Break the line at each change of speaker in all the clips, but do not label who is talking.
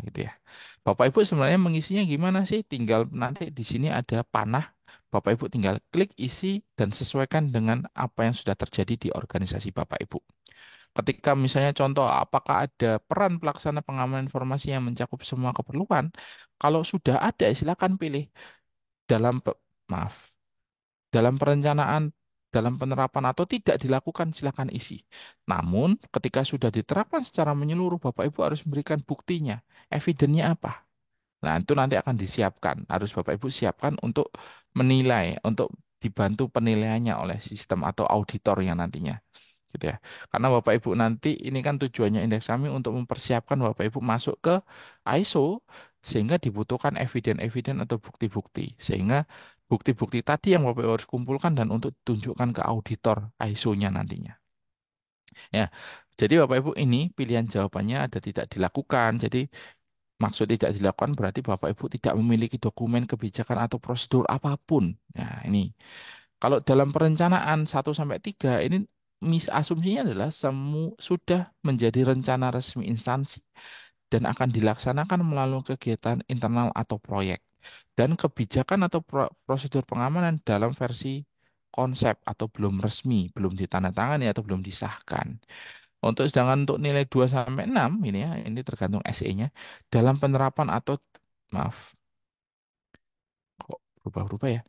gitu ya. Bapak Ibu sebenarnya mengisinya gimana sih? Tinggal nanti di sini ada panah. Bapak Ibu tinggal klik isi dan sesuaikan dengan apa yang sudah terjadi di organisasi Bapak Ibu. Ketika misalnya contoh, apakah ada peran pelaksana pengamanan informasi yang mencakup semua keperluan? Kalau sudah ada, silakan pilih dalam maaf, dalam perencanaan, dalam penerapan atau tidak dilakukan, silakan isi. Namun, ketika sudah diterapkan secara menyeluruh, Bapak Ibu harus memberikan buktinya, evidennya apa? Nah, itu nanti akan disiapkan. Harus Bapak Ibu siapkan untuk menilai, untuk dibantu penilaiannya oleh sistem atau auditor yang nantinya. Gitu ya. Karena Bapak Ibu nanti ini kan tujuannya indeks kami untuk mempersiapkan Bapak Ibu masuk ke ISO sehingga dibutuhkan eviden-eviden atau bukti-bukti. Sehingga bukti-bukti tadi yang Bapak Ibu harus kumpulkan dan untuk ditunjukkan ke auditor ISO-nya nantinya. Ya. Jadi Bapak Ibu ini pilihan jawabannya ada tidak dilakukan. Jadi maksud tidak dilakukan berarti Bapak Ibu tidak memiliki dokumen kebijakan atau prosedur apapun. Nah, ini. Kalau dalam perencanaan 1 sampai 3 ini asumsinya adalah sudah menjadi rencana resmi instansi dan akan dilaksanakan melalui kegiatan internal atau proyek. Dan kebijakan atau prosedur pengamanan dalam versi konsep atau belum resmi, belum ditandatangani atau belum disahkan. Sedangkan untuk nilai 2 sampai 6 ini ya, ini tergantung SE-nya dalam penerapan atau maaf, kok berubah-ubah ya?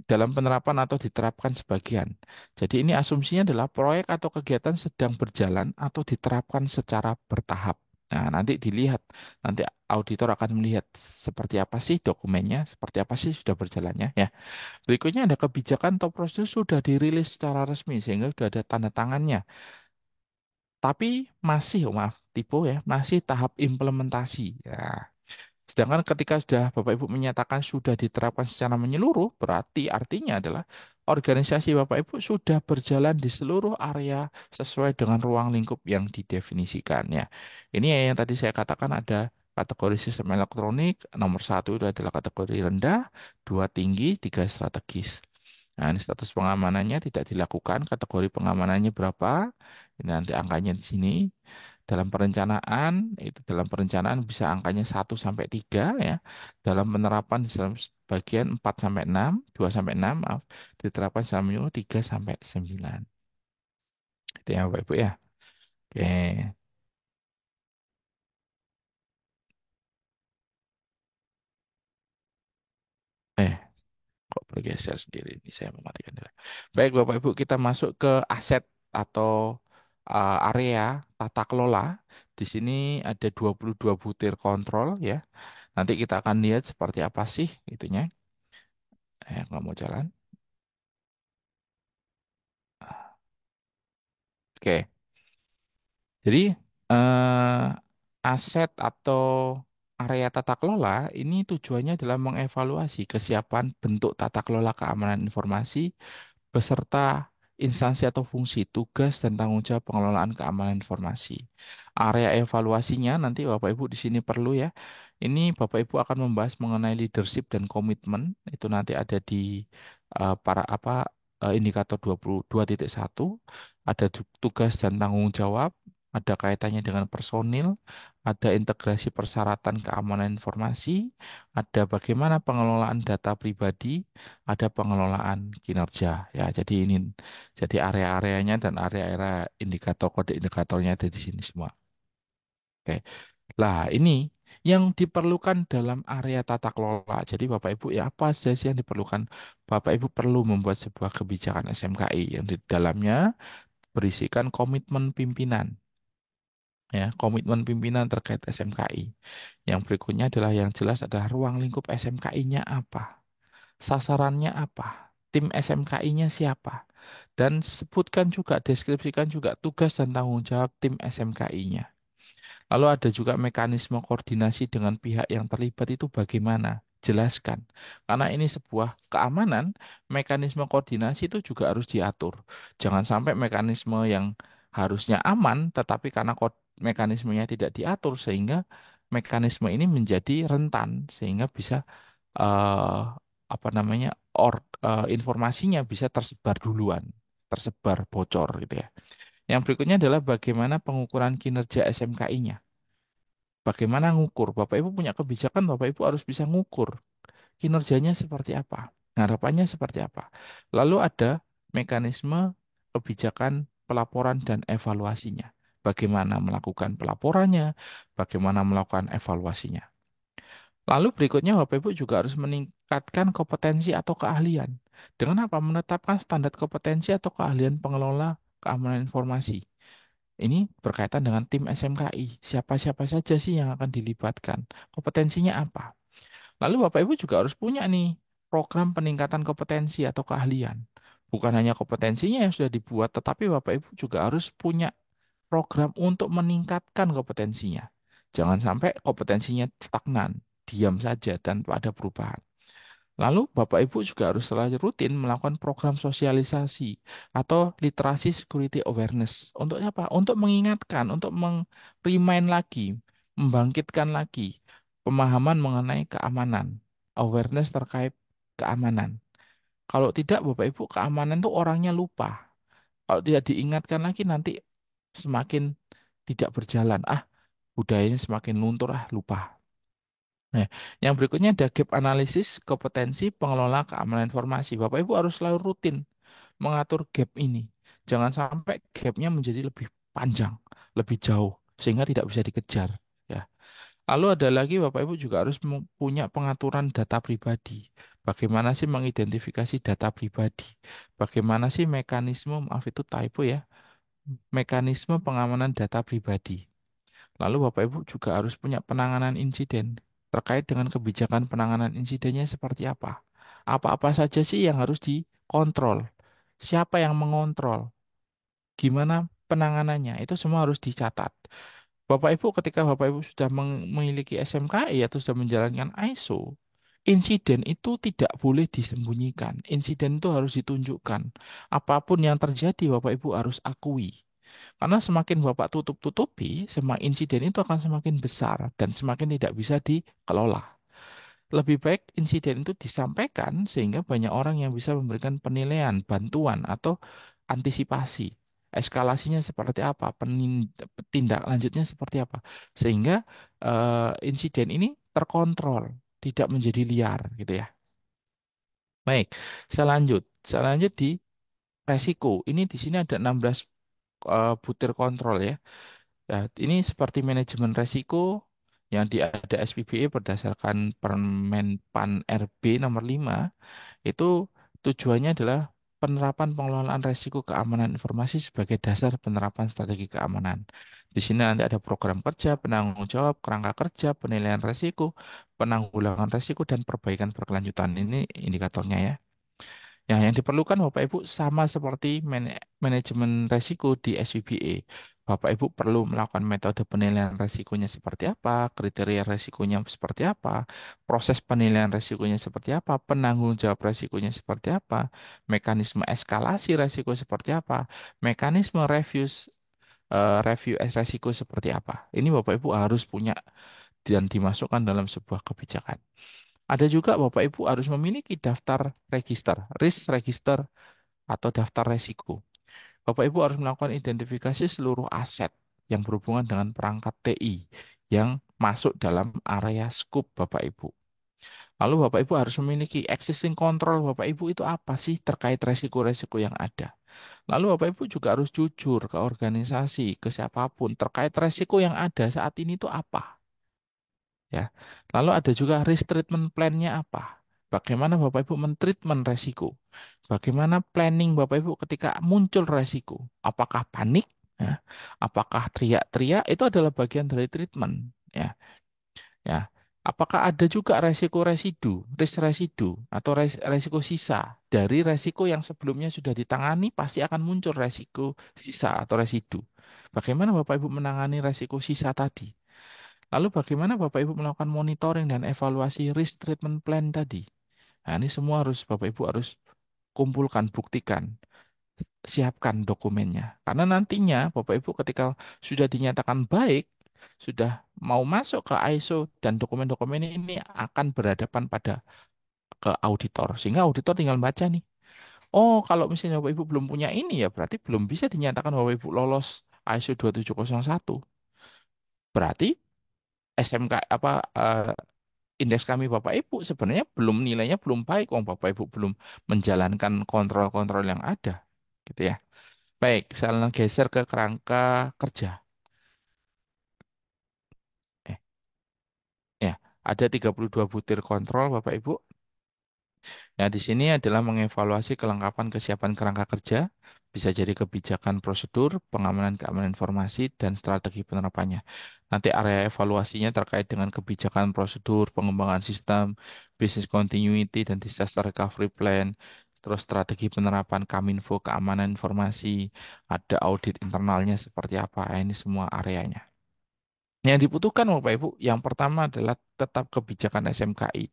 Dalam penerapan atau diterapkan sebagian. Jadi ini asumsinya adalah proyek atau kegiatan sedang berjalan atau diterapkan secara bertahap. Nah, nanti dilihat, nanti auditor akan melihat seperti apa sih dokumennya, seperti apa sih sudah berjalannya ya. Berikutnya ada kebijakan atau prosedur sudah dirilis secara resmi sehingga sudah ada tanda tangannya. Tapi masih, oh maaf, tipe ya, masih tahap implementasi. Ya, sedangkan ketika sudah Bapak Ibu menyatakan sudah diterapkan secara menyeluruh, berarti artinya adalah organisasi Bapak Ibu sudah berjalan di seluruh area sesuai dengan ruang lingkup yang didefinisikan ya. Ini yang tadi saya katakan ada kategori sistem elektronik, nomor satu itu adalah kategori rendah, dua tinggi, tiga strategis. Nah, ini status pengamanannya tidak dilakukan, kategori pengamanannya berapa? Ini nanti angkanya di sini. Dalam perencanaan bisa angkanya 1 sampai 3 ya. Dalam penerapan dalam bagian 4 sampai 6, 2 sampai 6, maaf, diterapkan secara menyeluruh 3 sampai 9. Itu ya Bapak Ibu ya. Oke. Eh, kok bergeser sendiri ini saya mematikan dulu. Baik Bapak Ibu, kita masuk ke aset atau area tata kelola. Di sini ada 22 butir kontrol ya. Nanti kita akan lihat seperti apa sih itunya. Nggak mau jalan. Oke. Jadi eh, aset atau area tata kelola ini tujuannya adalah mengevaluasi kesiapan bentuk tata kelola keamanan informasi beserta instansi atau fungsi, tugas dan tanggung jawab pengelolaan keamanan informasi. Area evaluasinya nanti Bapak Ibu di sini perlu ya. Ini Bapak Ibu akan membahas mengenai leadership dan komitmen. Itu nanti ada di para apa indikator 22.1. Ada tugas dan tanggung jawab, ada kaitannya dengan personil, ada integrasi persyaratan keamanan informasi, ada bagaimana pengelolaan data pribadi, ada pengelolaan kinerja. Ya, jadi area-areanya dan area-area indikator kode indikatornya ada di sini semua. Oke. Lah, ini yang diperlukan dalam area tata kelola. Jadi Bapak Ibu ya apa saja sih yang diperlukan? Bapak Ibu perlu membuat sebuah kebijakan SMKI yang di dalamnya berisikan komitmen pimpinan. Ya, komitmen pimpinan terkait SMKI. Yang berikutnya adalah yang jelas adalah ruang lingkup SMKI-nya apa, sasarannya apa, tim SMKI-nya siapa, dan sebutkan juga, deskripsikan juga tugas dan tanggung jawab tim SMKI-nya. Lalu ada juga mekanisme koordinasi dengan pihak yang terlibat itu bagaimana? Jelaskan. Karena ini sebuah keamanan, mekanisme koordinasi itu juga harus diatur. Jangan sampai mekanisme yang harusnya aman, tetapi karena mekanismenya tidak diatur, sehingga mekanisme ini menjadi rentan, sehingga bisa eh, apa namanya, informasinya bisa tersebar duluan, tersebar bocor gitu ya. Yang berikutnya adalah bagaimana pengukuran kinerja SMKI-nya. Bagaimana ngukur? Bapak Ibu punya kebijakan, Bapak Ibu harus bisa ngukur kinerjanya seperti apa, harapannya seperti apa. Lalu ada mekanisme kebijakan pelaporan dan evaluasinya. Bagaimana melakukan pelaporannya, bagaimana melakukan evaluasinya. Lalu berikutnya Bapak Ibu juga harus meningkatkan kompetensi atau keahlian. Dengan apa? Menetapkan standar kompetensi atau keahlian pengelola keamanan informasi. Ini berkaitan dengan tim SMKI. Siapa-siapa saja sih yang akan dilibatkan? Kompetensinya apa? Lalu Bapak Ibu juga harus punya nih program peningkatan kompetensi atau keahlian. Bukan hanya kompetensinya yang sudah dibuat, tetapi Bapak Ibu juga harus punya program untuk meningkatkan kompetensinya. Jangan sampai kompetensinya stagnan, diam saja tanpa ada perubahan. Lalu Bapak Ibu juga harus selalu rutin melakukan program sosialisasi atau literasi security awareness. Untuk apa? Untuk mengingatkan, untuk remind lagi, membangkitkan lagi pemahaman mengenai keamanan, awareness terkait keamanan. Kalau tidak, Bapak Ibu, keamanan itu orangnya lupa. Kalau tidak diingatkan lagi nanti semakin tidak berjalan. Ah, budayanya semakin luntur, ah, lupa. Nah, yang berikutnya ada gap analisis kompetensi pengelola keamanan informasi. Bapak Ibu harus selalu rutin mengatur gap ini. Jangan sampai gapnya menjadi lebih panjang, lebih jauh, sehingga tidak bisa dikejar. Ya. Lalu ada lagi Bapak Ibu juga harus punya pengaturan data pribadi. Bagaimana sih mengidentifikasi data pribadi? Bagaimana sih mekanisme, maaf itu typo ya, mekanisme pengamanan data pribadi. Lalu Bapak Ibu juga harus punya penanganan insiden. Terkait dengan kebijakan penanganan insidennya seperti apa? Apa-apa saja sih yang harus dikontrol? Siapa yang mengontrol? Gimana penanganannya? Itu semua harus dicatat. Bapak Ibu, ketika Bapak Ibu sudah memiliki SMKI atau sudah menjalankan ISO, insiden itu tidak boleh disembunyikan. Insiden itu harus ditunjukkan. Apapun yang terjadi, Bapak Ibu harus akui. Karena semakin Bapak tutup-tutupi, semakin insiden itu akan semakin besar dan semakin tidak bisa dikelola. Lebih baik insiden itu disampaikan sehingga banyak orang yang bisa memberikan penilaian, bantuan, atau antisipasi. Eskalasinya seperti apa, tindak lanjutnya seperti apa. Sehingga insiden ini terkontrol, tidak menjadi liar gitu ya. Baik, selanjut di resiko. Ini di sini ada 16 butir kontrol ya. Nah, ini seperti manajemen resiko yang ada SPBE berdasarkan Permen Pan RB nomor 5 itu tujuannya adalah penerapan pengelolaan resiko keamanan informasi sebagai dasar penerapan strategi keamanan. Di sini nanti ada program kerja, penanggung jawab, kerangka kerja, penilaian resiko, penanggulangan resiko, dan perbaikan berkelanjutan. Ini indikatornya ya. Ya, yang diperlukan Bapak Ibu sama seperti manajemen resiko di SWBE. Bapak Ibu perlu melakukan metode penilaian resikonya seperti apa, kriteria resikonya seperti apa, proses penilaian resikonya seperti apa, penanggung jawab resikonya seperti apa, mekanisme eskalasi resiko seperti apa, mekanisme review resiko seperti apa. Ini Bapak Ibu harus punya dan dimasukkan dalam sebuah kebijakan. Ada juga Bapak Ibu harus memiliki daftar register, risk register atau daftar resiko. Bapak Ibu harus melakukan identifikasi seluruh aset yang berhubungan dengan perangkat TI yang masuk dalam area scope Bapak Ibu. Lalu Bapak Ibu harus memiliki existing control Bapak Ibu itu apa sih terkait resiko-resiko yang ada. Lalu Bapak Ibu juga harus jujur ke organisasi, ke siapapun terkait resiko yang ada saat ini itu apa. Ya. Lalu ada juga risk treatment plan-nya apa? Bagaimana Bapak Ibu mentreatment resiko? Bagaimana planning Bapak Ibu ketika muncul resiko? Apakah panik? Ya. Apakah teriak-teriak? Itu adalah bagian dari treatment. Ya. Ya. Apakah ada juga resiko residu, risk residu, atau resiko sisa dari resiko yang sebelumnya sudah ditangani pasti akan muncul resiko sisa atau residu. Bagaimana Bapak Ibu menangani resiko sisa tadi? Lalu bagaimana Bapak Ibu melakukan monitoring dan evaluasi risk treatment plan tadi? Nah, ini semua harus Bapak Ibu harus kumpulkan, buktikan, siapkan dokumennya. Karena nantinya Bapak Ibu ketika sudah dinyatakan baik, sudah mau masuk ke ISO dan dokumen-dokumen ini akan berhadapan pada ke auditor. Sehingga auditor tinggal baca nih. Oh, kalau misalnya Bapak Ibu belum punya ini ya berarti belum bisa dinyatakan Bapak Ibu lolos ISO 2701. Berarti SMK apa indeks kami Bapak Ibu sebenarnya belum nilainya belum baik, wong Bapak Ibu belum menjalankan kontrol-kontrol yang ada, gitu ya. Baik, saya geser ke kerangka kerja. Eh, ya, ada 32 butir kontrol Bapak Ibu. Nah, di sini adalah mengevaluasi kelengkapan kesiapan kerangka kerja, bisa jadi kebijakan prosedur, pengamanan keamanan informasi, dan strategi penerapannya. Nanti area evaluasinya terkait dengan kebijakan prosedur, pengembangan sistem, business continuity, dan disaster recovery plan, terus strategi penerapan Kominfo, keamanan informasi, ada audit internalnya seperti apa, ini semua areanya. Yang dibutuhkan Bapak Ibu, yang pertama adalah tetap kebijakan SMKI.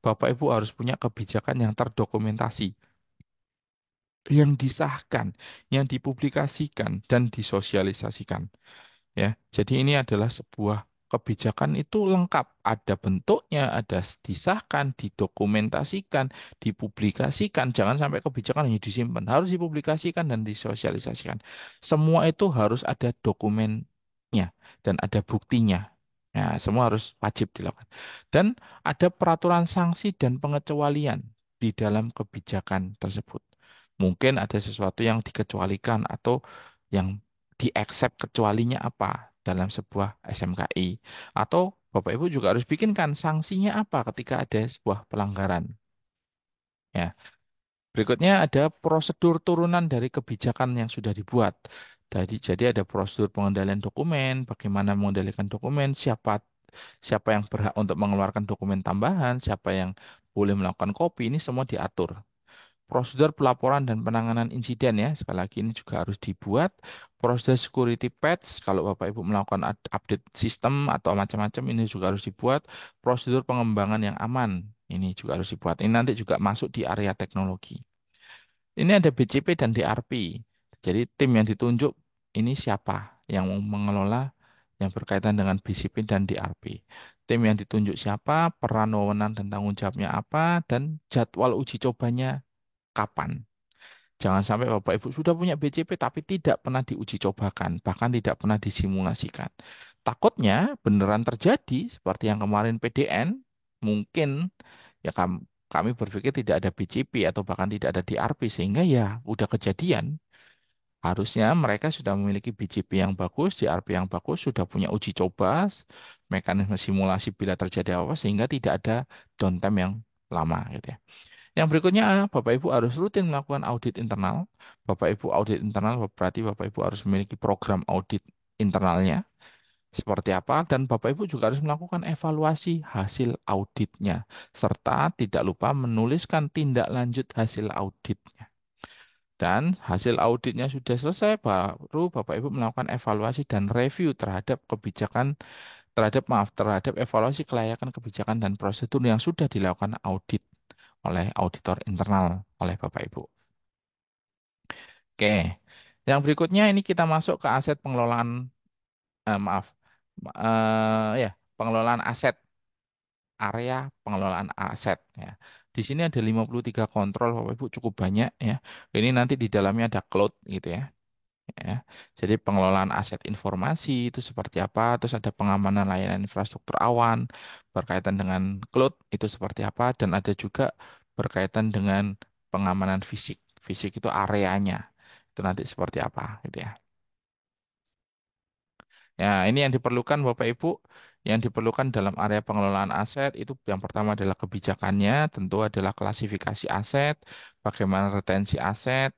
Bapak Ibu harus punya kebijakan yang terdokumentasi, yang disahkan, yang dipublikasikan dan disosialisasikan. Ya, jadi ini adalah sebuah kebijakan itu lengkap, ada bentuknya, ada disahkan, didokumentasikan, dipublikasikan. Jangan sampai kebijakan hanya disimpan, harus dipublikasikan dan disosialisasikan. Semua itu harus ada dokumennya dan ada buktinya. Ya, semua harus wajib dilakukan. Dan ada peraturan sanksi dan pengecualian di dalam kebijakan tersebut. Mungkin ada sesuatu yang dikecualikan atau yang di-accept kecualinya apa dalam sebuah SMKI. Atau Bapak Ibu juga harus bikinkan sanksinya apa ketika ada sebuah pelanggaran. Ya, berikutnya ada prosedur turunan dari kebijakan yang sudah dibuat. Jadi ada prosedur pengendalian dokumen, bagaimana mengendalikan dokumen, siapa yang berhak untuk mengeluarkan dokumen tambahan, siapa yang boleh melakukan copy, ini semua diatur. Prosedur pelaporan dan penanganan insiden ya, sekali lagi ini juga harus dibuat. Prosedur security patch, kalau Bapak Ibu melakukan update sistem atau macam-macam ini juga harus dibuat. Prosedur pengembangan yang aman, ini juga harus dibuat. Ini nanti juga masuk di area teknologi. Ini ada BCP dan DRP. Jadi tim yang ditunjuk ini siapa yang mengelola yang berkaitan dengan BCP dan DRP. Tim yang ditunjuk siapa, peran wewenang dan tanggung jawabnya apa, dan jadwal uji cobanya kapan. Jangan sampai Bapak Ibu sudah punya BCP tapi tidak pernah diuji cobakan, bahkan tidak pernah disimulasikan. Takutnya beneran terjadi seperti yang kemarin PDN, mungkin ya kami berpikir tidak ada BCP atau bahkan tidak ada DRP sehingga ya udah kejadian. Harusnya mereka sudah memiliki BCP yang bagus, DRP yang bagus, sudah punya uji coba, mekanisme simulasi bila terjadi apa sehingga tidak ada downtime yang lama gitu ya. Yang berikutnya, Bapak Ibu harus rutin melakukan audit internal. Bapak Ibu audit internal berarti Bapak Ibu harus memiliki program audit internalnya seperti apa dan Bapak Ibu juga harus melakukan evaluasi hasil auditnya serta tidak lupa menuliskan tindak lanjut hasil auditnya. Dan hasil auditnya sudah selesai, baru Bapak Ibu melakukan evaluasi dan review terhadap kebijakan terhadap evaluasi kelayakan kebijakan dan prosedur yang sudah dilakukan audit oleh auditor internal oleh Bapak Ibu. Oke, yang berikutnya ini kita masuk ke aset pengelolaan, maaf, ya pengelolaan aset, area pengelolaan aset ya. Di sini ada 53 kontrol Bapak Ibu cukup banyak ya. Ini nanti di dalamnya ada cloud gitu ya. Ya. Jadi pengelolaan aset informasi itu seperti apa, terus ada pengamanan layanan infrastruktur awan berkaitan dengan cloud itu seperti apa, dan ada juga berkaitan dengan pengamanan fisik. Fisik itu areanya, itu nanti seperti apa gitu ya. Ya, ini yang diperlukan Bapak Ibu, yang diperlukan dalam area pengelolaan aset itu yang pertama adalah kebijakannya, tentu adalah klasifikasi aset, bagaimana retensi aset,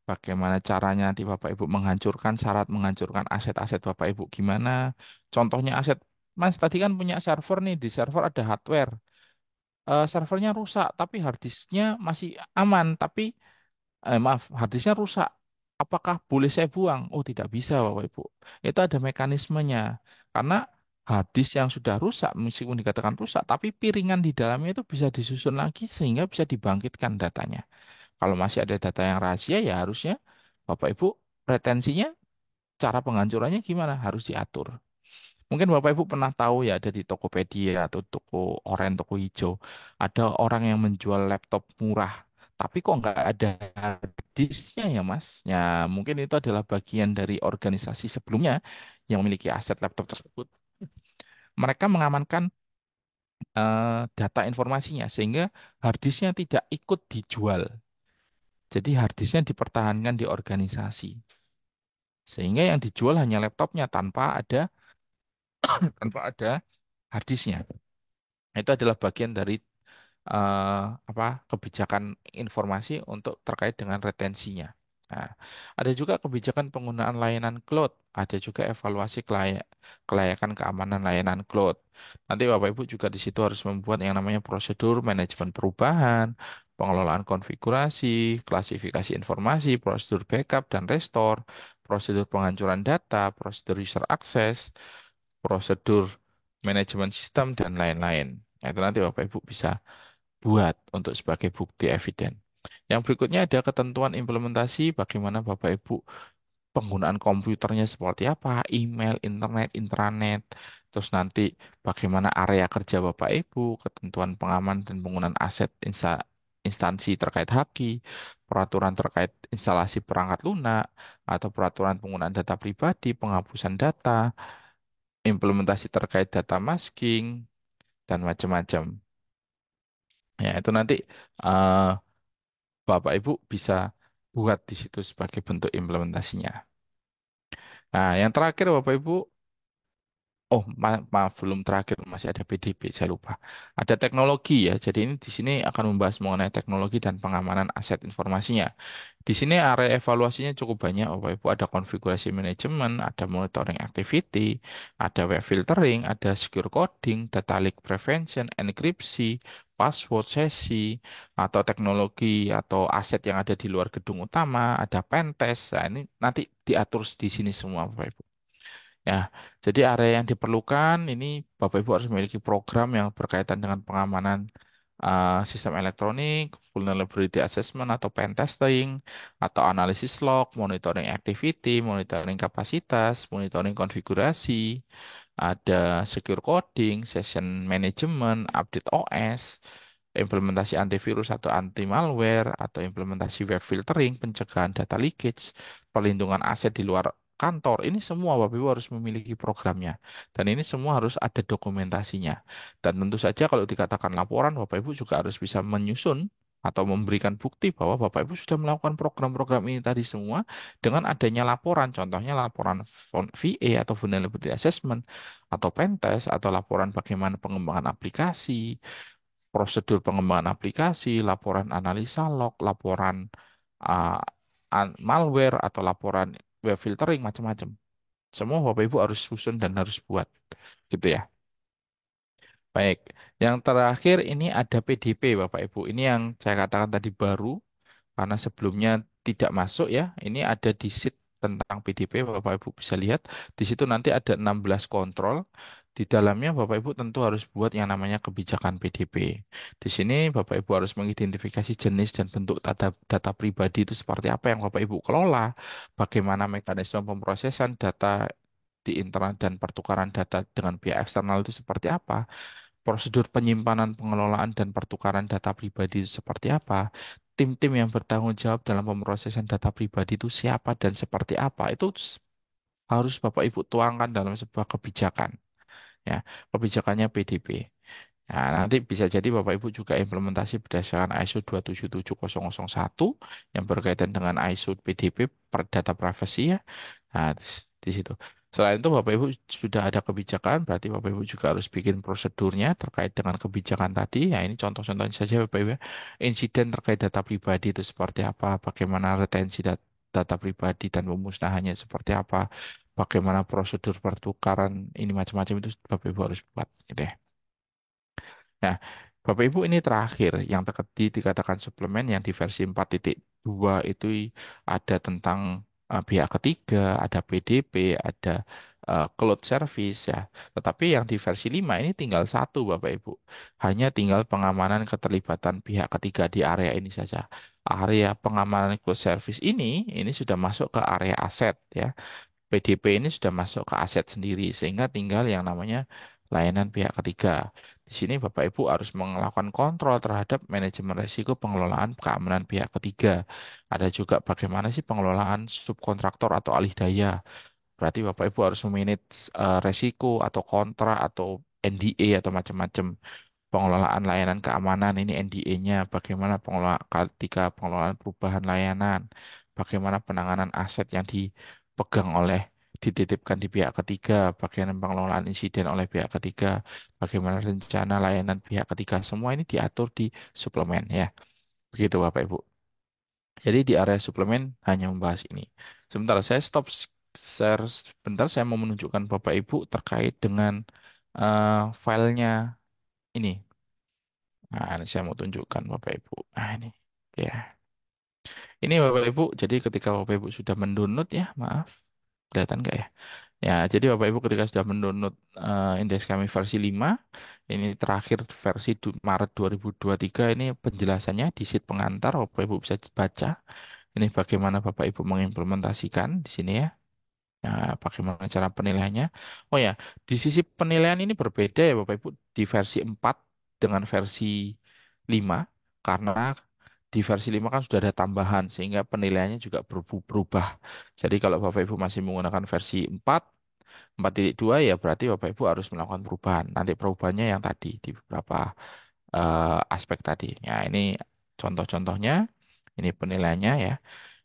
bagaimana caranya nanti Bapak Ibu menghancurkan syarat menghancurkan aset-aset Bapak Ibu gimana? Contohnya aset, Mas tadi kan punya server nih, di server ada hardware. Servernya rusak, tapi harddisknya masih aman, tapi maaf, harddisknya rusak. Apakah boleh saya buang? Oh, tidak bisa Bapak Ibu. Itu ada mekanismenya. Karena harddisk yang sudah rusak, meskipun dikatakan rusak, tapi piringan di dalamnya itu bisa disusun lagi sehingga bisa dibangkitkan datanya. Kalau masih ada data yang rahasia ya harusnya Bapak Ibu retensinya cara penghancurannya gimana harus diatur. Mungkin Bapak Ibu pernah tahu ya ada di Tokopedia atau toko oranye, toko hijau, ada orang yang menjual laptop murah. Tapi kok nggak ada disknya ya Mas? Ya mungkin itu adalah bagian dari organisasi sebelumnya yang memiliki aset laptop tersebut. mereka mengamankan data informasinya sehingga harddisknya tidak ikut dijual. Jadi harddisknya dipertahankan di organisasi. Sehingga yang dijual hanya laptopnya tanpa ada harddisknya. Itu adalah bagian dari apa kebijakan informasi untuk terkait dengan retensinya. Nah, ada juga kebijakan penggunaan layanan cloud, ada juga evaluasi kelayakan keamanan layanan cloud. Nanti Bapak Ibu juga di situ harus membuat yang namanya prosedur manajemen perubahan, pengelolaan konfigurasi, klasifikasi informasi, prosedur backup dan restore, prosedur penghancuran data, prosedur user access, prosedur manajemen sistem dan lain-lain. Nah, itu nanti Bapak Ibu bisa buat untuk sebagai bukti eviden. Yang berikutnya ada ketentuan implementasi bagaimana Bapak Ibu penggunaan komputernya seperti apa, email, internet, intranet, terus nanti bagaimana area kerja Bapak Ibu, ketentuan pengaman dan penggunaan aset instansi terkait haki, peraturan terkait instalasi perangkat lunak, atau peraturan penggunaan data pribadi, penghapusan data, implementasi terkait data masking, dan macam-macam. Ya, itu nanti eh, Bapak Ibu bisa buat di situ sebagai bentuk implementasinya. Nah, yang terakhir Bapak Ibu, oh maaf belum terakhir masih ada PDB saya lupa. Ada teknologi ya. Jadi ini di sini akan membahas mengenai teknologi dan pengamanan aset informasinya. Di sini area evaluasinya cukup banyak Bapak Ibu. Ada konfigurasi manajemen, ada monitoring activity, ada web filtering, ada secure coding, data leak prevention, enkripsi, password sesi, atau teknologi atau aset yang ada di luar gedung utama, ada pentest. Nah, ini nanti diatur di sini semua Bapak Ibu. Ya, jadi area yang diperlukan ini Bapak Ibu harus memiliki program yang berkaitan dengan pengamanan sistem elektronik, vulnerability assessment atau pen testing, atau analisis log, monitoring activity, monitoring kapasitas, monitoring konfigurasi, ada secure coding, session management, update OS, implementasi antivirus atau anti malware, atau implementasi web filtering, pencegahan data leakage, perlindungan aset di luar kantor. Ini semua Bapak Ibu harus memiliki programnya. Dan ini semua harus ada dokumentasinya. Dan tentu saja kalau dikatakan laporan, Bapak Ibu juga harus bisa menyusun atau memberikan bukti bahwa Bapak Ibu sudah melakukan program-program ini tadi semua dengan adanya laporan, contohnya laporan VA atau Vulnerability Assessment, atau Pentest, atau laporan bagaimana pengembangan aplikasi, prosedur pengembangan aplikasi, laporan analisa log, laporan uh, malware, atau laporan web filtering, macam-macam. Semua Bapak Ibu harus susun dan harus buat, gitu ya. Baik, yang terakhir ini ada PDP Bapak Ibu. Ini yang saya katakan tadi baru karena sebelumnya tidak masuk ya. Ini ada di sheet tentang PDP Bapak Ibu bisa lihat. Di situ nanti ada 16 kontrol. Di dalamnya Bapak Ibu tentu harus buat yang namanya kebijakan PDP. Di sini Bapak Ibu harus mengidentifikasi jenis dan bentuk data pribadi itu seperti apa yang Bapak Ibu kelola, bagaimana mekanisme pemrosesan data di internet dan pertukaran data dengan pihak eksternal itu seperti apa, prosedur penyimpanan, pengelolaan, dan pertukaran data pribadi itu seperti apa, tim-tim yang bertanggung jawab dalam pemrosesan data pribadi itu siapa dan seperti apa, itu harus Bapak Ibu tuangkan dalam sebuah kebijakan. Ya, kebijakannya PDP. Nah, nanti bisa jadi Bapak Ibu juga implementasi berdasarkan ISO 2777001 yang berkaitan dengan ISO PDP per data privacy ya. Nah, di situ. Selain itu Bapak Ibu sudah ada kebijakan, berarti Bapak Ibu juga harus bikin prosedurnya terkait dengan kebijakan tadi. Ya, ini contoh-contohnya saja Bapak Ibu. Insiden terkait data pribadi itu seperti apa, bagaimana retensi data pribadi dan pemusnahannya seperti apa, bagaimana prosedur pertukaran ini macam-macam itu Bapak Ibu harus buat gitu ya. Nah, Bapak Ibu ini terakhir yang dikatakan suplemen yang di versi 4.2 itu ada tentang pihak ketiga, ada PDP, ada cloud service ya. Tetapi yang di versi 5 ini tinggal satu Bapak Ibu. Hanya tinggal pengamanan keterlibatan pihak ketiga di area ini saja. Area pengamanan cloud service ini sudah masuk ke area aset ya. PDP ini sudah masuk ke aset sendiri sehingga tinggal yang namanya layanan pihak ketiga. Di sini Bapak Ibu harus melakukan kontrol terhadap manajemen risiko pengelolaan keamanan pihak ketiga. Ada juga bagaimana sih pengelolaan subkontraktor atau alih daya, berarti Bapak Ibu harus memanage resiko atau kontra atau NDA atau macam-macam pengelolaan layanan keamanan ini NDA-nya, bagaimana ketika pengelolaan perubahan layanan, bagaimana penanganan aset yang dipegang oleh dititipkan di pihak ketiga, bagaimana pengelolaan insiden oleh pihak ketiga, bagaimana rencana layanan pihak ketiga, semua ini diatur di suplemen ya. Begitu Bapak Ibu. Jadi di area suplemen hanya membahas ini. Sebentar saya stop share sebentar, saya mau menunjukkan Bapak Ibu terkait dengan filenya ini. Nah, ini saya mau tunjukkan Bapak Ibu. Nah, ini. Ya. Ini Bapak Ibu, jadi ketika Bapak Ibu sudah mendownload ya, maaf, kelihatan nggak ya? Ya, jadi Bapak Ibu ketika sudah mendownload indeks kami versi 5, ini terakhir versi Maret 2023, ini penjelasannya di sheet pengantar, Bapak Ibu bisa baca. Ini bagaimana Bapak Ibu mengimplementasikan di sini ya. Nah, bagaimana cara penilaiannya? Oh ya, di sisi penilaian ini berbeda ya Bapak Ibu di versi 4 dengan versi 5 karena di versi 5 kan sudah ada tambahan sehingga penilaiannya juga berubah. Jadi kalau Bapak Ibu masih menggunakan versi 4.2 ya berarti Bapak Ibu harus melakukan perubahan. Nanti perubahannya yang tadi di beberapa aspek tadi. Ya, ini contoh-contohnya, ini penilaiannya ya.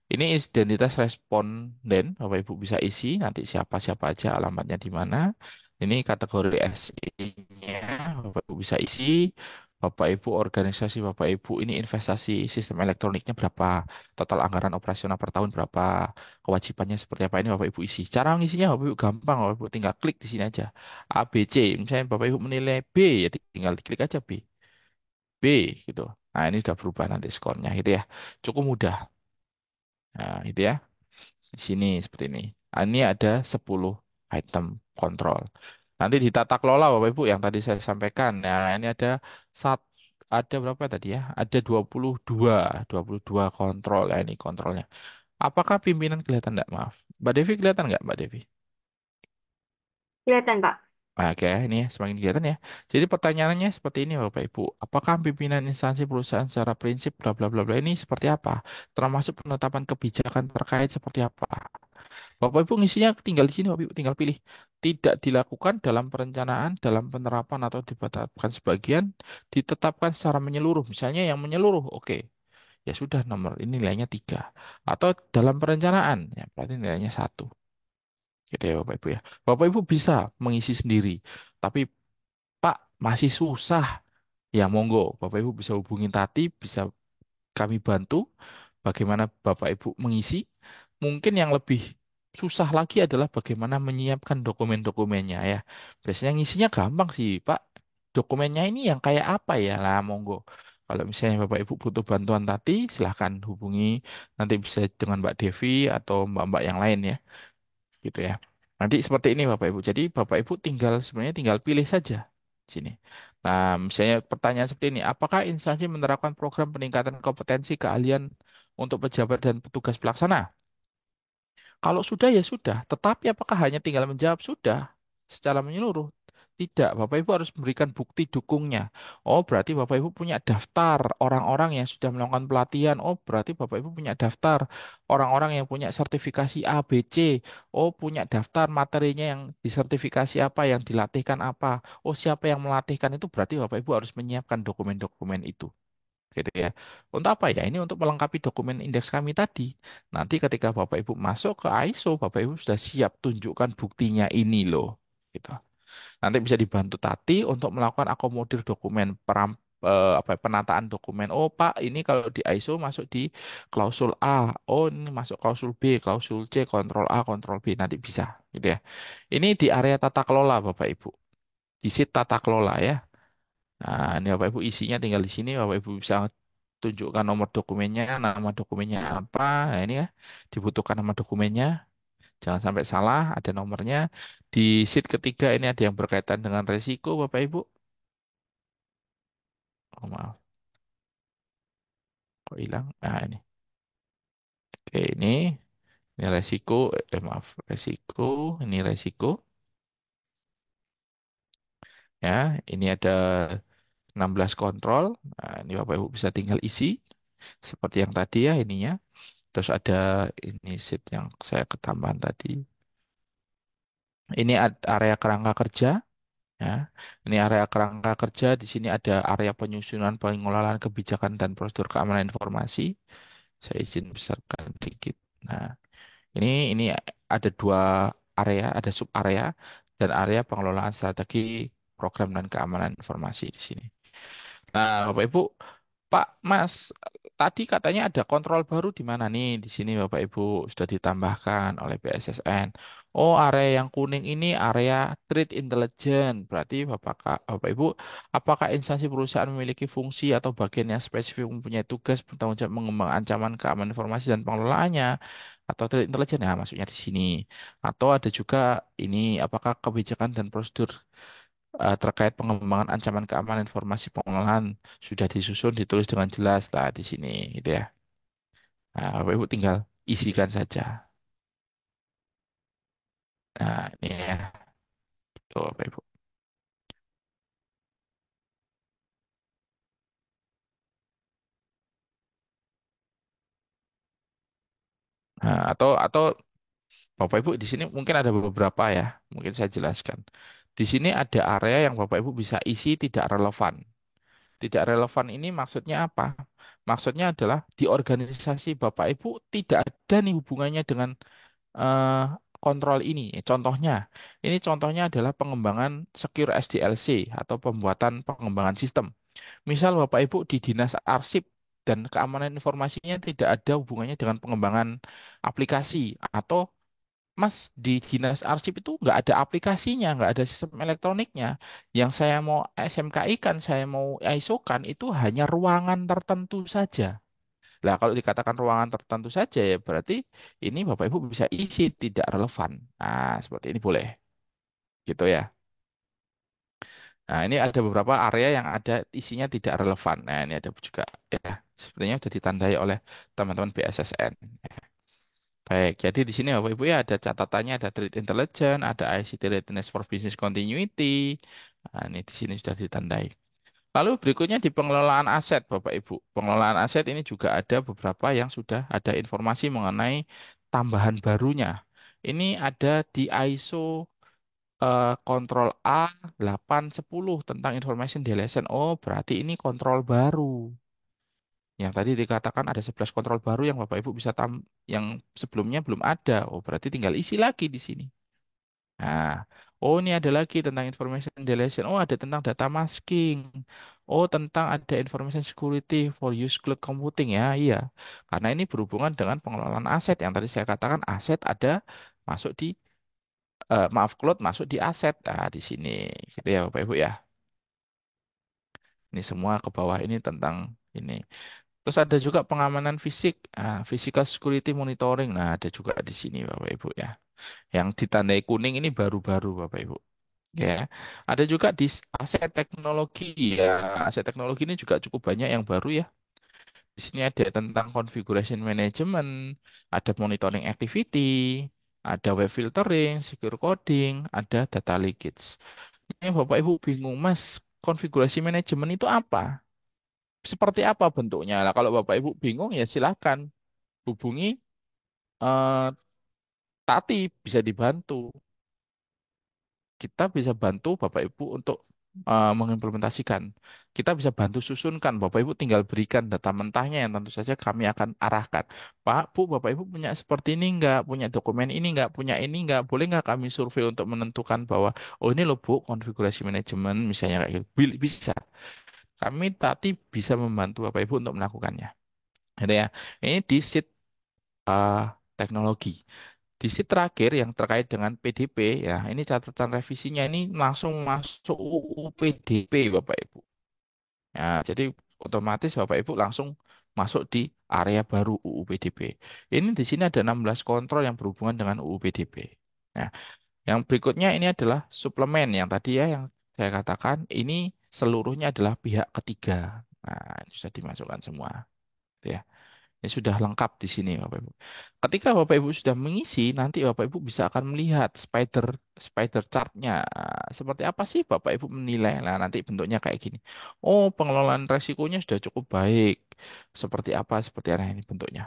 Ini identitas responden, Bapak Ibu bisa isi nanti siapa-siapa aja alamatnya di mana. Ini kategori SI-nya Bapak Ibu bisa isi. Bapak Ibu organisasi Bapak Ibu ini investasi sistem elektroniknya berapa, total anggaran operasional per tahun berapa, kewajibannya seperti apa ini Bapak Ibu isi. Cara ngisinya Bapak Ibu gampang, Bapak Ibu tinggal klik di sini aja. A, B, C. Misalnya Bapak Ibu menilai B ya tinggal klik aja B. B gitu. Nah, ini sudah berubah nanti skornya gitu ya. Cukup mudah. Nah, itu ya. Di sini seperti ini. Ah, ini ada 10 item kontrol. Nanti di tata kelola Bapak Ibu yang tadi saya sampaikan. Nah, ini sat, ada berapa tadi ya? Ada 22 kontrol ya ini kontrolnya. Apakah pimpinan kelihatan enggak? Maaf. Mbak Devi kelihatan nggak Mbak Devi?
Kelihatan, Pak.
Oke, ini ya semakin kelihatan ya. Jadi pertanyaannya seperti ini Bapak Ibu. Apakah pimpinan instansi perusahaan secara prinsip bla bla bla bla ini seperti apa? Termasuk penetapan kebijakan terkait seperti apa? Bapak Ibu ngisinya tinggal di sini, Bapak Ibu tinggal pilih. Tidak dilakukan dalam perencanaan, dalam penerapan atau ditetapkan sebagian, ditetapkan secara menyeluruh. Misalnya yang menyeluruh, oke. Ya sudah nomor ini nilainya 3. Atau dalam perencanaan, ya berarti nilainya 1. Gitu ya Bapak Ibu ya. Bapak Ibu bisa mengisi sendiri. Tapi Pak masih susah. Ya monggo, Bapak Ibu bisa hubungi Tati, bisa kami bantu bagaimana Bapak Ibu mengisi. Mungkin yang lebih susah lagi adalah bagaimana menyiapkan dokumen-dokumennya ya. Biasanya ngisinya gampang sih, Pak. Dokumennya ini yang kayak apa ya? Lah, monggo. Kalau misalnya Bapak Ibu butuh bantuan tadi, silahkan hubungi. Nanti bisa dengan Mbak Devi atau Mbak-mbak yang lain ya, gitu ya. Nanti seperti ini Bapak Ibu. Jadi Bapak Ibu sebenarnya tinggal pilih saja di sini. Nah, misalnya pertanyaan seperti ini, apakah instansi menerapkan program peningkatan kompetensi keahlian untuk pejabat dan petugas pelaksana? Kalau sudah ya sudah, tetapi apakah hanya tinggal menjawab sudah secara menyeluruh? Tidak, Bapak Ibu harus memberikan bukti dukungnya. Oh, berarti Bapak Ibu punya daftar orang-orang yang sudah melakukan pelatihan. Oh, berarti Bapak Ibu punya daftar orang-orang yang punya sertifikasi A, B, C. Oh, punya daftar materinya yang disertifikasi apa, yang dilatihkan apa. Oh, siapa yang melatihkan itu berarti Bapak Ibu harus menyiapkan dokumen-dokumen itu gitu ya. Untuk apa ya? Ini untuk melengkapi dokumen indeks kami tadi. Nanti ketika Bapak Ibu masuk ke ISO, Bapak Ibu sudah siap tunjukkan buktinya ini loh. Gitu. Nanti bisa dibantu Tati untuk melakukan akomodir dokumen apa ya, penataan dokumen. Oh Pak, ini kalau di ISO masuk di klausul A. Oh ini masuk klausul B, klausul C, kontrol A, kontrol B. Nanti bisa gitu ya. Ini di area tata kelola Bapak Ibu. Di sit tata kelola ya. Nah, ini Bapak Ibu isinya tinggal di sini. Bapak Ibu bisa tunjukkan nomor dokumennya, nama dokumennya apa. Nah, ini ya, dibutuhkan nama dokumennya. Jangan sampai salah, ada nomornya. Di sheet ketiga ini ada yang berkaitan dengan resiko, Bapak Ibu. Oh, maaf, kok hilang? Nah, ini. Oke, ini resiko. Maaf, resiko. Ini resiko. Ya, ini ada 16 kontrol. Nah, ini Bapak Ibu bisa tinggal isi. Seperti yang tadi ya ininya. Terus ada ini sheet yang saya ketambahan tadi. Ini area kerangka kerja. Ya, ini area kerangka kerja. Di sini ada area penyusunan pengelolaan kebijakan dan prosedur keamanan informasi. Saya izin besarkan dikit. Nah, ini ada dua area, ada sub area dan area pengelolaan strategi program dan keamanan informasi di sini. Nah, Bapak Ibu, Pak Mas, tadi katanya ada kontrol baru di mana nih? Di sini Bapak Ibu sudah ditambahkan oleh BSSN. Oh, area yang kuning ini area Trade Intelligence. Berarti Bapak Ibu, apakah instansi perusahaan memiliki fungsi atau bagian yang spesifik mempunyai tugas bertanggung jawab mengembangkan ancaman keamanan informasi dan pengelolaannya? Atau trade intelligence ya maksudnya di sini. Atau ada juga ini apakah kebijakan dan prosedur terkait pengembangan ancaman keamanan informasi pengelolaan sudah disusun ditulis dengan jelas lah di sini gitu ya. Nah, Bapak Ibu tinggal isikan saja. Nah, ini ya, tuh Bapak Ibu. Nah, atau Bapak Ibu di sini mungkin ada beberapa ya, mungkin saya jelaskan. Di sini ada area yang Bapak Ibu bisa isi tidak relevan. Tidak relevan ini maksudnya apa? Maksudnya adalah di organisasi Bapak Ibu tidak ada nih hubungannya dengan eh, kontrol ini. Contohnya, ini contohnya adalah pengembangan secure SDLC atau pembuatan pengembangan sistem. Misal Bapak Ibu di Dinas Arsip dan keamanan informasinya tidak ada hubungannya dengan pengembangan aplikasi atau Mas di Dinas Arsip itu nggak ada aplikasinya, nggak ada sistem elektroniknya. Yang saya mau SMKI kan, saya mau ISO kan itu hanya ruangan tertentu saja. Nah, kalau dikatakan ruangan tertentu saja ya berarti ini Bapak Ibu bisa isi tidak relevan. Nah, seperti ini boleh. Gitu ya. Nah, ini ada beberapa area yang ada isinya tidak relevan. Nah, ini ada juga ya. Sepertinya sudah ditandai oleh teman-teman BSSN. Baik, jadi di sini Bapak Ibu ya ada catatannya, ada trade intelligence, ada ICT readiness for business continuity. Nah, ini di sini sudah ditandai. Lalu berikutnya di pengelolaan aset, Bapak Ibu. Pengelolaan aset ini juga ada beberapa yang sudah ada informasi mengenai tambahan barunya. Ini ada di ISO kontrol A810 tentang information deletion. Oh, berarti ini kontrol baru. Yang tadi dikatakan ada 11 kontrol baru yang Bapak Ibu bisa yang sebelumnya belum ada. Oh, berarti tinggal isi lagi di sini. Nah, oh ini ada lagi tentang information deletion. Oh, ada tentang data masking. Oh, tentang ada information security for use cloud computing ya. Iya. Karena ini berhubungan dengan pengelolaan aset yang tadi saya katakan aset ada masuk di maaf cloud masuk di aset. Nah, di sini. Gitu ya Bapak Ibu ya. Ini semua ke bawah ini tentang ini. Terus ada juga pengamanan fisik, physical security monitoring. Nah, ada juga di sini Bapak Ibu ya. Yang ditandai kuning ini baru-baru Bapak Ibu. Ya, ada juga di aset teknologi ya. Aset teknologi ini juga cukup banyak yang baru ya. Di sini ada tentang configuration management, ada monitoring activity, ada web filtering, secure coding, ada data leakage. Ini Bapak Ibu bingung, Mas, konfigurasi manajemen itu apa? Seperti apa bentuknya? Nah, kalau Bapak Ibu bingung ya silakan hubungi eh, Tati bisa dibantu. Kita bisa bantu Bapak Ibu untuk mengimplementasikan. Kita bisa bantu susunkan. Bapak Ibu tinggal berikan data mentahnya yang tentu saja kami akan arahkan. Pak, Bu, Bapak Ibu punya seperti ini enggak? Punya dokumen ini enggak? Punya ini enggak? Boleh enggak kami survei untuk menentukan bahwa oh ini loh Bu, konfigurasi manajemen misalnya kayak gitu. Bisa. Kami Tati bisa membantu Bapak Ibu untuk melakukannya. Gitu ya. Ini di sheet eh, teknologi. Di sheet terakhir yang terkait dengan PDP, ya ini catatan revisinya ini langsung masuk UU PDP Bapak Ibu. Ya, jadi otomatis Bapak Ibu langsung masuk di area baru UU PDP. Ini di sini ada 16 kontrol yang berhubungan dengan UU PDP. Nah, yang berikutnya ini adalah suplemen yang tadi ya yang saya katakan ini seluruhnya adalah pihak ketiga. Nah, ini sudah dimasukkan semua. Gitu ya. Ini sudah lengkap di sini Bapak Ibu. Ketika Bapak Ibu sudah mengisi, nanti Bapak Ibu bisa akan melihat spider spider chartnya. Seperti apa sih Bapak Ibu menilai? Nah, nanti bentuknya kayak gini. Oh, pengelolaan resikonya sudah cukup baik. Seperti apa? Seperti apa ini bentuknya.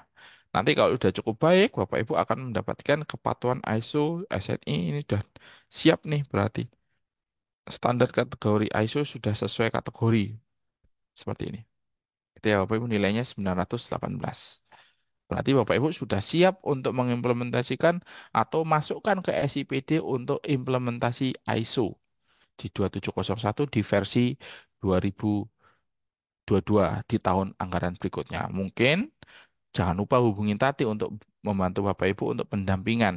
Nanti kalau sudah cukup baik, Bapak Ibu akan mendapatkan kepatuhan ISO, SNI ini sudah siap nih berarti. Standar kategori ISO sudah sesuai kategori seperti ini. Itu ya Bapak Ibu nilainya 918. Berarti Bapak Ibu sudah siap untuk mengimplementasikan atau masukkan ke SIPD untuk implementasi ISO di 2701 di versi 2022 di tahun anggaran berikutnya. Mungkin jangan lupa hubungi Tati untuk membantu Bapak Ibu untuk pendampingan.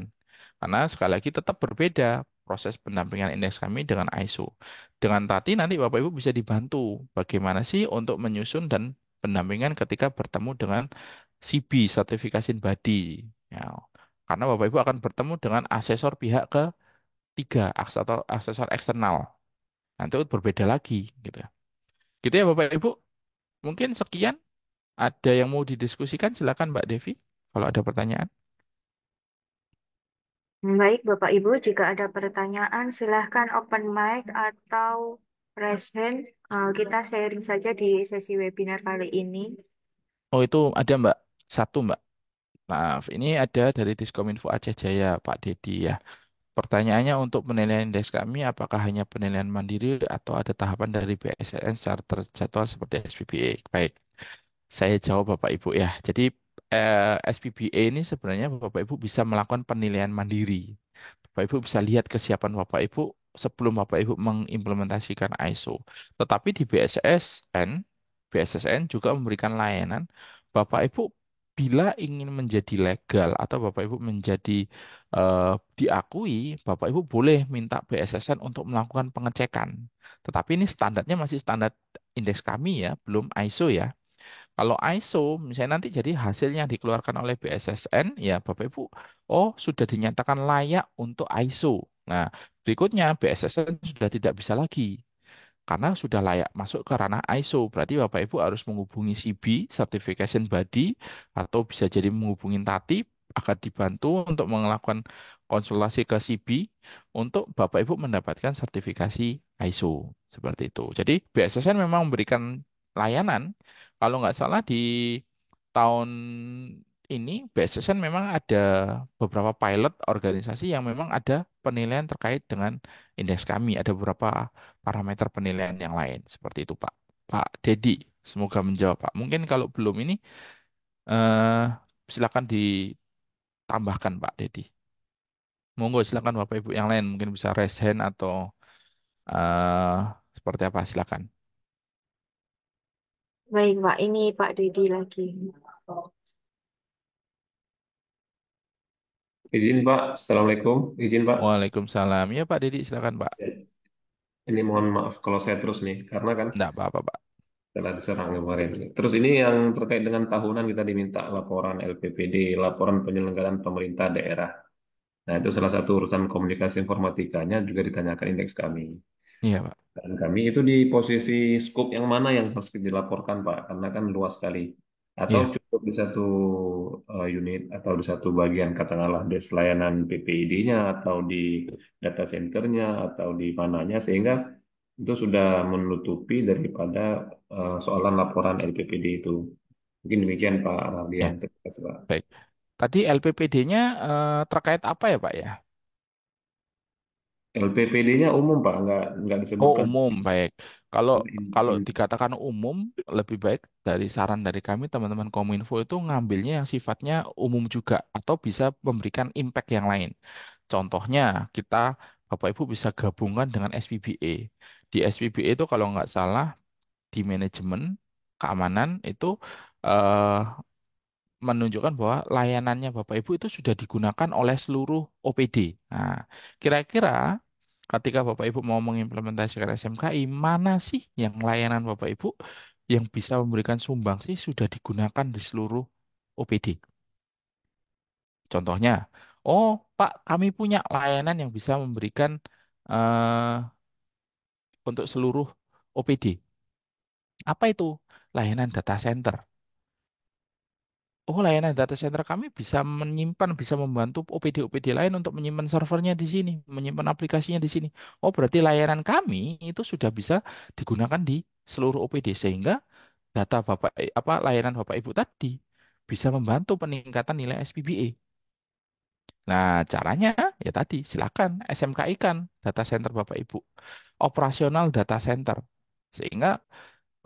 Karena sekali lagi tetap berbeda proses pendampingan indeks kami dengan ISO. Dengan Tati nanti Bapak Ibu bisa dibantu bagaimana sih untuk menyusun dan pendampingan ketika bertemu dengan CB, Certification Body. Ya, karena Bapak Ibu akan bertemu dengan asesor pihak ketiga, asesor eksternal. Nanti berbeda lagi gitu. Gitu ya Bapak Ibu. Mungkin sekian. Ada yang mau didiskusikan? Silakan Mbak Devi. Kalau ada pertanyaan.
Baik, Bapak Ibu, jika ada pertanyaan, silahkan open mic atau raise hand. Kita sharing saja di sesi webinar kali ini.
Oh itu ada Mbak. Satu Mbak. Maaf, ini ada dari Diskominfo Aceh Jaya, Pak Dedi ya. Pertanyaannya untuk penilaian indeks kami, apakah hanya penilaian mandiri atau ada tahapan dari BSSN secara terjadwal seperti SPBA? Baik, saya jawab Bapak Ibu ya. Jadi SPBA ini sebenarnya Bapak Ibu bisa melakukan penilaian mandiri. Bapak Ibu bisa lihat kesiapan Bapak Ibu sebelum Bapak Ibu mengimplementasikan ISO. Tetapi di BSSN juga memberikan layanan Bapak Ibu bila ingin menjadi legal atau Bapak Ibu menjadi diakui, Bapak Ibu boleh minta BSSN untuk melakukan pengecekan. Tetapi ini standarnya masih standar indeks kami ya, belum ISO ya. Kalau ISO, misalnya nanti jadi hasil yang dikeluarkan oleh BSSN, ya Bapak Ibu, oh sudah dinyatakan layak untuk ISO. Nah, berikutnya BSSN sudah tidak bisa lagi karena sudah layak masuk ke ranah ISO. Berarti Bapak Ibu harus menghubungi CB, Certification Body, atau bisa jadi menghubungi Tati agar dibantu untuk melakukan konsultasi ke CB untuk Bapak Ibu mendapatkan sertifikasi ISO. Seperti itu. Jadi BSSN memang memberikan layanan. Kalau nggak salah di tahun ini BSSN memang ada beberapa pilot organisasi yang memang ada penilaian terkait dengan indeks kami. Ada beberapa parameter penilaian yang lain. Seperti itu, Pak. Pak Dedi, semoga menjawab, Pak. Mungkin kalau belum ini, eh, silakan ditambahkan, Pak Dedi. Monggo, silakan Bapak Ibu yang lain mungkin bisa raise hand atau eh, seperti apa, silakan.
Baik, Pak. Ini Pak Didi lagi.
Izin Pak, Assalamualaikum. Izin Pak.
Waalaikumsalam. Ya, Pak Dedi, silakan, Pak.
Ini mohon maaf kalau saya terus nih, karena kan
Enggak apa-apa, Pak.
telah diserang kemarin. Terus ini yang terkait dengan tahunan kita diminta laporan LPPD, laporan penyelenggaraan pemerintah daerah. Nah itu salah satu urusan komunikasi informatikanya juga ditanyakan indeks kami.
Iya, Pak.
Dan kami itu di posisi skop yang mana yang harus dilaporkan Pak, karena kan luas sekali. Atau
Iya.
cukup di satu unit atau di satu bagian katakanlah des layanan PPID-nya atau di data centernya atau di mananya sehingga itu sudah menutupi daripada soalan laporan LPPD itu. Mungkin demikian Pak
Ya,
Radian. Terima kasih Pak.
baik. Tadi LPPD-nya terkait apa ya, Pak ya?
LPPD-nya umum Pak, nggak
Oh,
disebutkan.
umum, baik. Kalau kalau
In-
dikatakan umum, lebih baik dari saran dari kami teman-teman Kominfo itu ngambilnya yang sifatnya umum juga atau bisa memberikan impact yang lain. Contohnya, kita Bapak Ibu bisa gabungkan dengan SPBE. Di SPBE itu kalau nggak salah di manajemen keamanan itu eh, menunjukkan bahwa layanannya Bapak Ibu itu sudah digunakan oleh seluruh OPD. Nah, kira-kira ketika Bapak Ibu mau mengimplementasikan SMKI, mana sih yang layanan Bapak Ibu yang bisa memberikan sumbangsi sudah digunakan di seluruh OPD? Contohnya, oh Pak, kami punya layanan yang bisa memberikan eh, untuk seluruh OPD. Apa itu? Layanan data center. Oh, layanan data center kami bisa menyimpan, bisa membantu OPD-OPD lain untuk menyimpan servernya di sini, menyimpan aplikasinya di sini. Oh, berarti layanan kami itu sudah bisa digunakan di seluruh OPD sehingga data Bapak apa layanan Bapak Ibu tadi. bisa membantu peningkatan nilai SPBE. Nah, caranya ya tadi silakan SMK-kan data center Bapak Ibu. Operasional data center. Sehingga